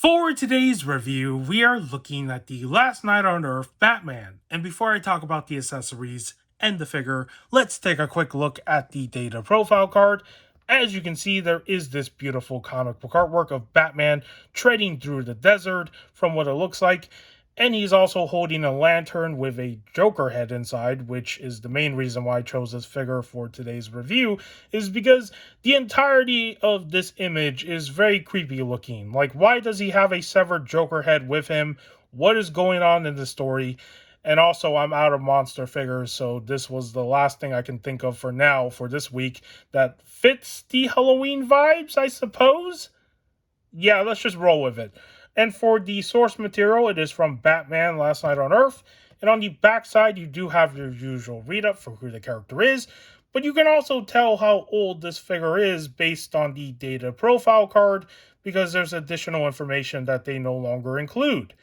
For today's review, we are looking at the Last Night on Earth Batman. And before I talk about the accessories and the figure, let's take a quick look at the data profile card. As you can see, there is this beautiful comic book artwork of Batman treading through the desert from what it looks like. And he's also holding a lantern with a Joker head inside, which is the main reason why I chose this figure for today's review, is because the entirety of this image is very creepy looking. Like, why does he have a severed Joker head with him? What is going on in the story? And also, I'm out of monster figures, so this was the last thing I can think of for now, for this week, that fits the Halloween vibes, I suppose? Yeah, let's just roll with it. And for the source material, it is from Batman Last Night on Earth. And on the backside, you do have your usual read-up for who the character is. But you can also tell how old this figure is based on the data profile card, because there's additional information that they no longer include.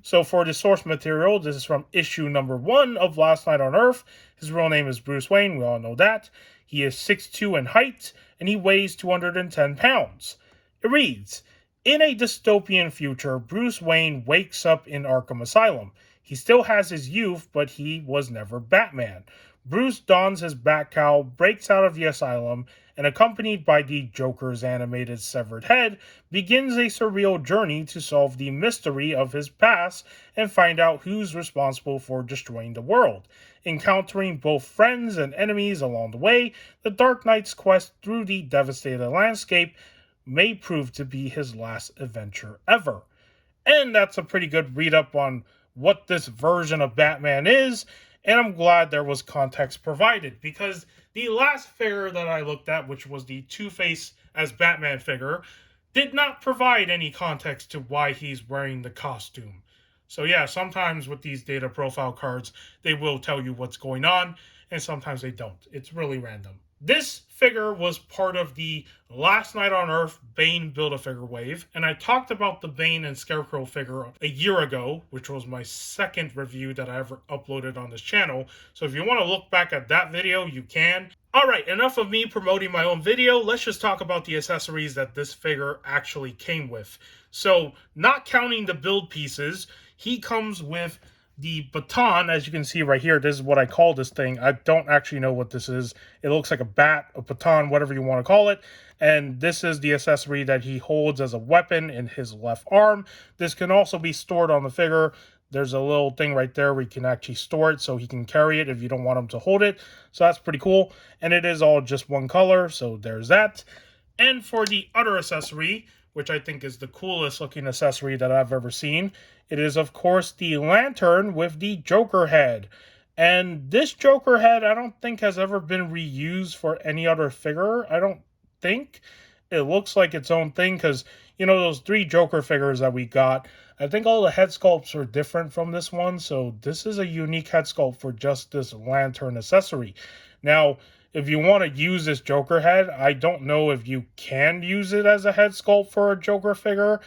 So for the source material, this is from issue number 1 of Last Night on Earth. His real name is Bruce Wayne, we all know that. He is 6'2" in height, and he weighs 210 pounds. It reads, in a dystopian future, Bruce Wayne wakes up in Arkham Asylum. He still has his youth, but he was never Batman. Bruce dons his Batcowl, breaks out of the asylum, and accompanied by the Joker's animated severed head, begins a surreal journey to solve the mystery of his past and find out who's responsible for destroying the world. Encountering both friends and enemies along the way, the Dark Knight's quest through the devastated landscape may prove to be his last adventure ever. And that's a pretty good read-up on what this version of Batman is, and I'm glad there was context provided, because the last figure that I looked at, which was the Two-Face as Batman figure, did not provide any context to why he's wearing the costume. So yeah, sometimes with these data profile cards, they will tell you what's going on, and sometimes they don't. It's really random. This figure was part of the Last Night on Earth Bane Build-A-Figure wave, and I talked about the Bane and Scarecrow figure a year ago, which was my second review that I ever uploaded on this channel. So if you want to look back at that video, you can. Alright, enough of me promoting my own video. Let's just talk about the accessories that this figure actually came with. So, not counting the build pieces, he comes with the baton. As you can see right here, this is what I call this thing. I don't actually know what this is. It looks like a bat, a baton, whatever you want to call it. And this is the accessory that he holds as a weapon in his left arm. This can also be stored on the figure. There's a little thing right there where you can actually store it so he can carry it if you don't want him to hold it. So that's pretty cool. And it is all just one color, so there's that. And for the other accessory, which I think is the coolest looking accessory that I've ever seen, it is, of course, the lantern with the Joker head. And this Joker head, I don't think has ever been reused for any other figure. I don't think. It looks like its own thing because, you know, those 3 Joker figures that we got, I think all the head sculpts are different from this one. So this is a unique head sculpt for just this lantern accessory. Now, if you want to use this Joker head, I don't know if you can use it as a head sculpt for a Joker figure.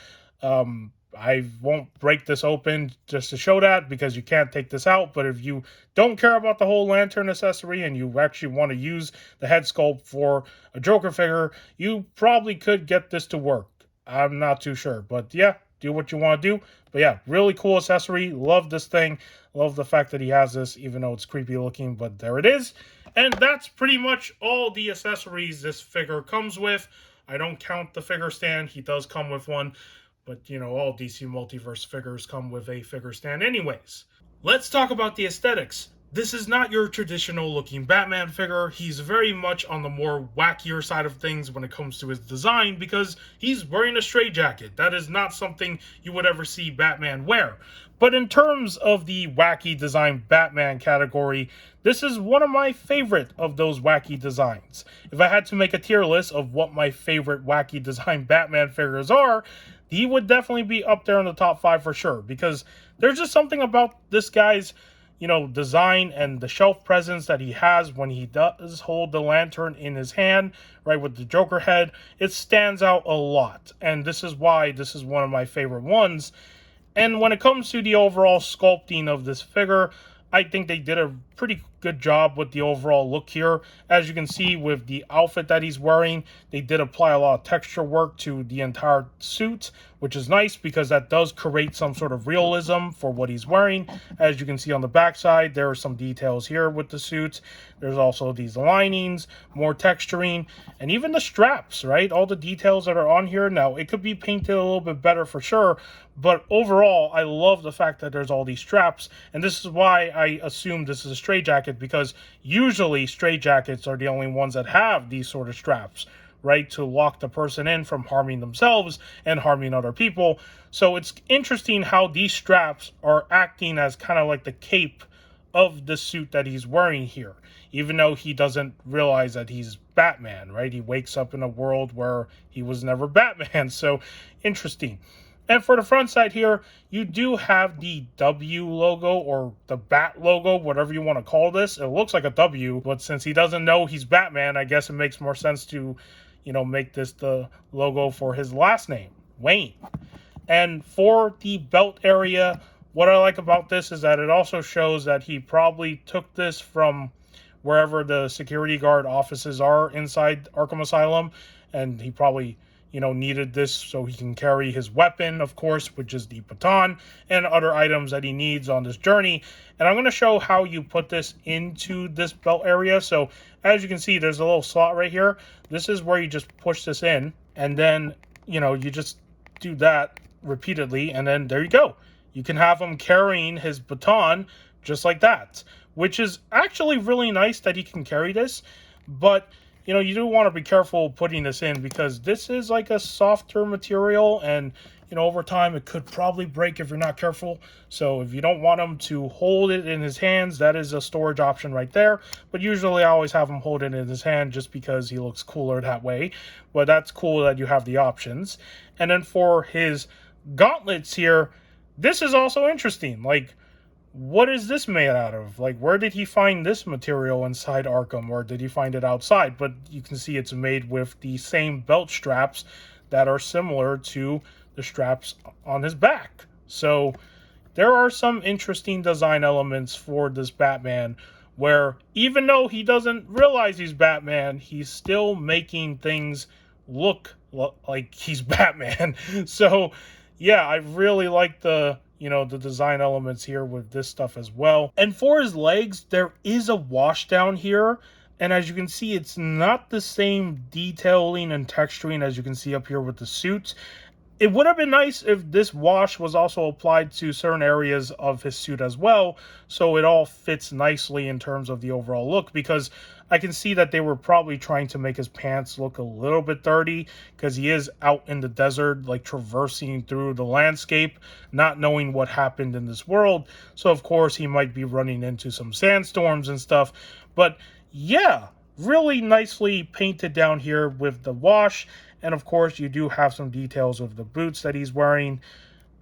I won't break this open just to show that because you can't take this out. But if you don't care about the whole lantern accessory and you actually want to use the head sculpt for a Joker figure, you probably could get this to work. I'm not too sure. But yeah, do what you want to do. But yeah, really cool accessory. Love this thing. Love the fact that he has this, even though it's creepy looking. But there it is. And that's pretty much all the accessories this figure comes with. I don't count the figure stand. He does come with one. But, you know, all DC Multiverse figures come with a figure stand anyways. Let's talk about the aesthetics. This is not your traditional looking Batman figure. He's very much on the more wackier side of things when it comes to his design because he's wearing a straitjacket. That is not something you would ever see Batman wear. But in terms of the wacky design Batman category, this is one of my favorite of those wacky designs. If I had to make a tier list of what my favorite wacky design Batman figures are, he would definitely be up there in the top 5 for sure, because there's just something about this guy's, you know, design and the shelf presence that he has when he does hold the lantern in his hand, right, with the Joker head. It stands out a lot, and this is why this is one of my favorite ones. And when it comes to the overall sculpting of this figure, I think they did a pretty good job with the overall look here. As you can see with the outfit that he's wearing, they did apply a lot of texture work to the entire suit, which is nice because that does create some sort of realism for what he's wearing. As you can see on the backside, there are some details here with the suit. There's also these linings, more texturing, and even the straps, right? All the details that are on here. Now, it could be painted a little bit better for sure, but overall, I love the fact that there's all these straps, and this is why I assume this is a straitjacket, because usually straitjackets are the only ones that have these sort of straps, right, to lock the person in from harming themselves and harming other people. So it's interesting how these straps are acting as kind of like the cape of the suit that he's wearing here, even though he doesn't realize that he's Batman, right? He wakes up in a world where he was never Batman. So interesting. And for the front side here, you do have the W logo, or the Bat logo, whatever you want to call this. It looks like a W, but since he doesn't know he's Batman, I guess it makes more sense to, make this the logo for his last name, Wayne. And for the belt area, what I like about this is that it also shows that he probably took this from wherever the security guard offices are inside Arkham Asylum, and he probably needed this so he can carry his weapon, of course, which is the baton, and other items that he needs on this journey. And I'm going to show how you put this into this belt area. So as you can see, there's a little slot right here. This is where you just push this in, and then, you just do that repeatedly, and then there you go. You can have him carrying his baton just like that, which is actually really nice that he can carry this, but you do want to be careful putting this in, because this is like a softer material, and over time it could probably break if you're not careful. So if you don't want him to hold it in his hands, that is a storage option right there. But usually I always have him hold it in his hand just because he looks cooler that way. But that's cool that you have the options. And then for his gauntlets here, this is also interesting. Like, what is this made out of? Like, where did he find this material inside Arkham, or did he find it outside? But you can see it's made with the same belt straps that are similar to the straps on his back. So there are some interesting design elements for this Batman, where even though he doesn't realize he's Batman, he's still making things look like he's Batman. So yeah, I really like the design elements here with this stuff as well. And for his legs, there is a wash down here. And as you can see, it's not the same detailing and texturing as you can see up here with the suit. It would have been nice if this wash was also applied to certain areas of his suit as well, so it all fits nicely in terms of the overall look, because I can see that they were probably trying to make his pants look a little bit dirty, because he is out in the desert, like traversing through the landscape, not knowing what happened in this world. So of course he might be running into some sandstorms and stuff. But yeah, really nicely painted down here with the wash. And of course, you do have some details of the boots that he's wearing.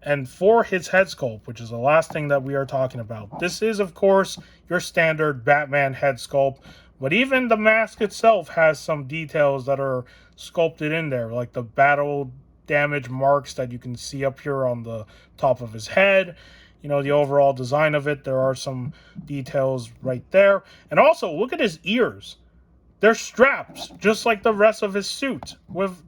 And for his head sculpt, which is the last thing that we are talking about, this is, of course, your standard Batman head sculpt. But even the mask itself has some details that are sculpted in there, like the battle damage marks that you can see up here on the top of his head. The overall design of it, there are some details right there. And also, look at his ears. They're straps, just like the rest of his suit.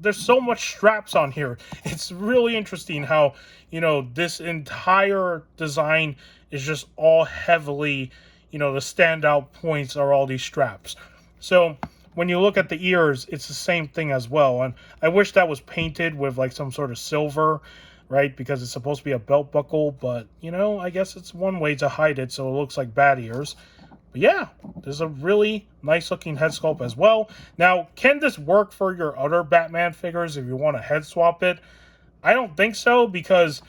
There's so much straps on here. It's really interesting how, this entire design is just all heavily, the standout points are all these straps. So when you look at the ears, it's the same thing as well. And I wish that was painted with like some sort of silver, right? Because it's supposed to be a belt buckle, but, I guess it's one way to hide it so it looks like bat ears. But yeah, there's a really nice looking head sculpt as well. Now, can this work for your other Batman figures if you want to head swap it? I don't think so, because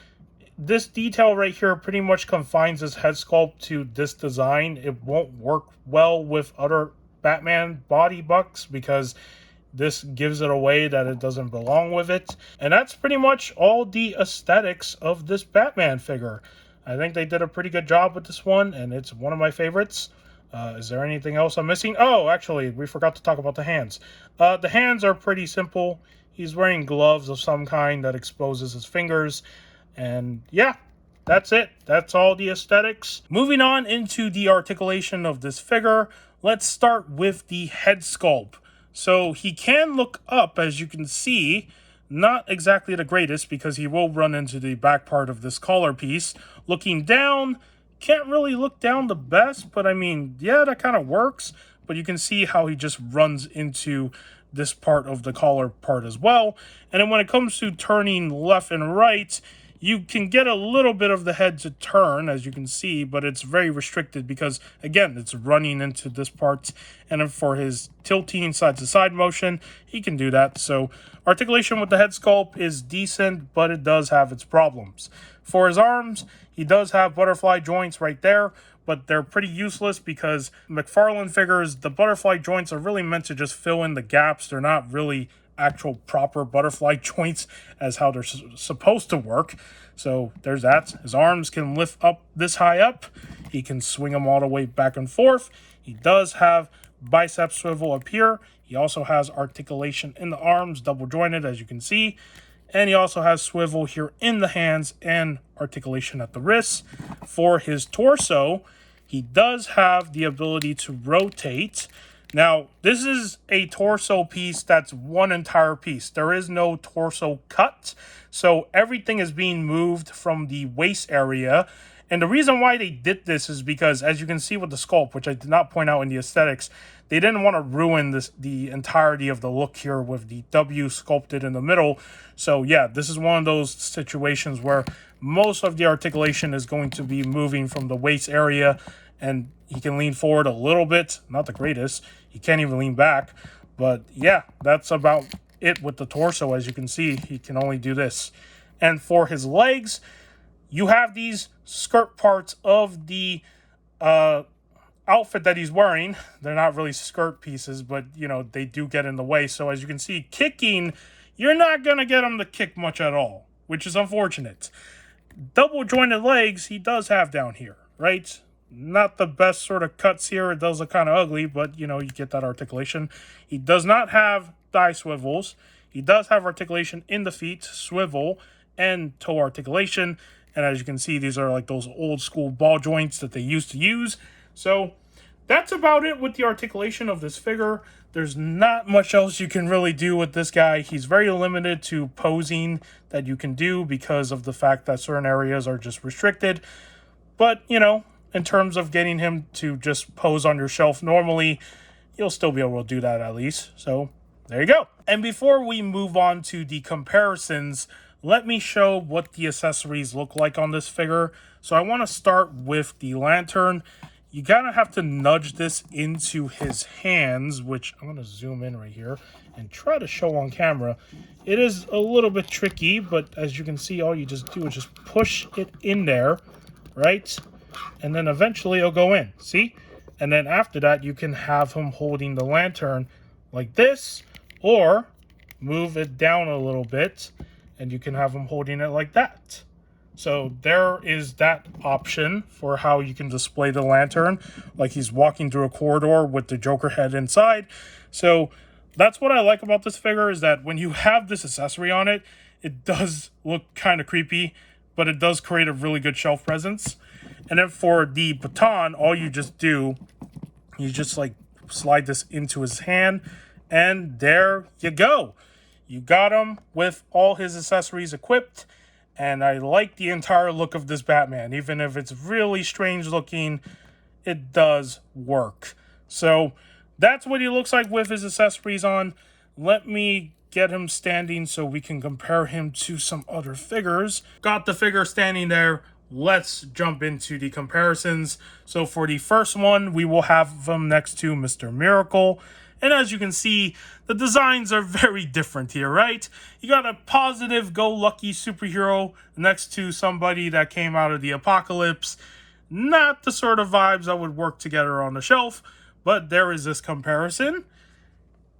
this detail right here pretty much confines this head sculpt to this design. It won't work well with other Batman body bucks, because this gives it away that it doesn't belong with it. And that's pretty much all the aesthetics of this Batman figure. I think they did a pretty good job with this one, and it's one of my favorites. Is there anything else I'm missing? Oh, actually, we forgot to talk about the hands. The hands are pretty simple. He's wearing gloves of some kind that exposes his fingers. And yeah, that's it. That's all the aesthetics. Moving on into the articulation of this figure, let's start with the head sculpt. So he can look up, as you can see. not exactly the greatest because he will run into the back part of this collar piece. Looking down, can't really look down the best, but I mean, yeah, that kind of works. But you can see how he just runs into this part of the collar part as well. And then when it comes to turning left and right, you can get a little bit of the head to turn, as you can see, but it's very restricted because, again, it's running into this part. And then for his tilting side-to-side motion, he can do that. So articulation with the head sculpt is decent, but it does have its problems. For his arms, he does have butterfly joints right there, but they're pretty useless because Mcfarlane figures, the butterfly joints are really meant to just fill in the gaps. They're not really actual proper butterfly joints as how they're supposed to work. So there's that. His arms can lift up this high up. He can swing them all the way back and forth. He does have bicep swivel up here. He also has articulation in the arms, double jointed as you can see. And he also has swivel here in the hands and articulation at the wrists. For his torso, he does have the ability to rotate. Now, this is a torso piece that's one entire piece. There is no torso cut, so everything is being moved from the waist area. And the reason why they did this is because, as you can see with the sculpt, which I did not point out in the aesthetics, they didn't want to ruin the entirety of the look here with the W sculpted in the middle. So yeah, this is one of those situations where most of the articulation is going to be moving from the waist area, and he can lean forward a little bit. Not the greatest. He can't even lean back. But yeah, that's about it with the torso. As you can see, he can only do this. And for his legs, you have these skirt parts of the outfit that he's wearing. They're not really skirt pieces, but, you know, they do get in the way. So as you can see, kicking, you're not going to get him to kick much at all, which is unfortunate. Double jointed legs, he does have down here, right? Not the best sort of cuts here. It does look kind of ugly, but, you know, you get that articulation. He does not have thigh swivels. He does have articulation in the feet, swivel, and toe articulation. And as you can see, these are like those old school ball joints that they used to use. So that's about it with the articulation of this figure. There's not much else you can really do with this guy. He's very limited to posing that you can do because of the fact that certain areas are just restricted. But, you know, in terms of getting him to just pose on your shelf normally, you'll still be able to do that at least. So there you go. And before we move on to the comparisons, let me show what the accessories look like on this figure. So I want to start with the lantern. You gotta have to nudge this into his hands, which I'm gonna zoom in right here and try to show on camera. It is a little bit tricky, but as you can see, all you just do is just push it in there, right? And then eventually it'll go in, see? And then after that, you can have him holding the lantern like this, or move it down a little bit, and you can have him holding it like that. So there is that option for how you can display the lantern, like he's walking through a corridor with the Joker head inside. So that's what I like about this figure, is that when you have this accessory on it, it does look kind of creepy, but it does create a really good shelf presence. And then for the baton, all you just do, you just like slide this into his hand, and there you go. You got him with all his accessories equipped. And I like the entire look of this Batman. Even if it's really strange looking, it does work. So that's what he looks like with his accessories on. Let me get him standing so we can compare him to some other figures. Got the figure standing there. Let's jump into the comparisons. So for the first one, we will have him next to Mr. Miracle. And as you can see, the designs are very different here, right? You got a positive, go-lucky superhero next to somebody that came out of the apocalypse. Not the sort of vibes that would work together on the shelf, but there is this comparison.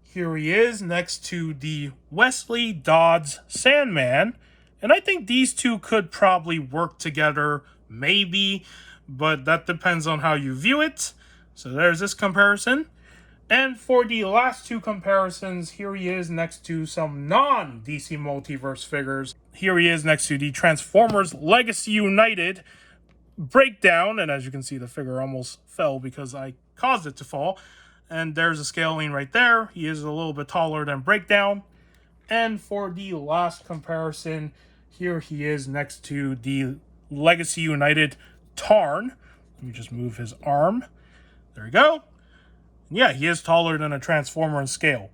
Here he is next to the Wesley Dodds Sandman. And I think these two could probably work together, maybe, but that depends on how you view it. So there's this comparison. And for the last two comparisons, here he is next to some non-DC Multiverse figures. Here he is next to the Transformers Legacy United breakdown. And as you can see, the figure almost fell because I caused it to fall. And there's a scaling right there. He is a little bit taller than Breakdown. And for the last comparison, here he is next to the Legacy United Tarn. Let me just move his arm. There we go. Yeah, he is taller than a Transformer in scale.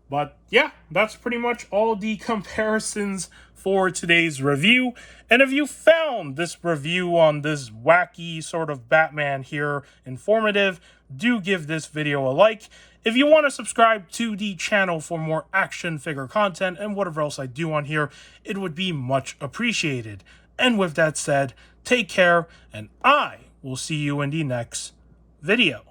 But yeah, that's pretty much all the comparisons for today's review. And if you found this review on this wacky sort of Batman here informative, do give this video a like. If you want to subscribe to the channel for more action figure content and whatever else I do on here, it would be much appreciated. And with that said, take care, and I will see you in the next video.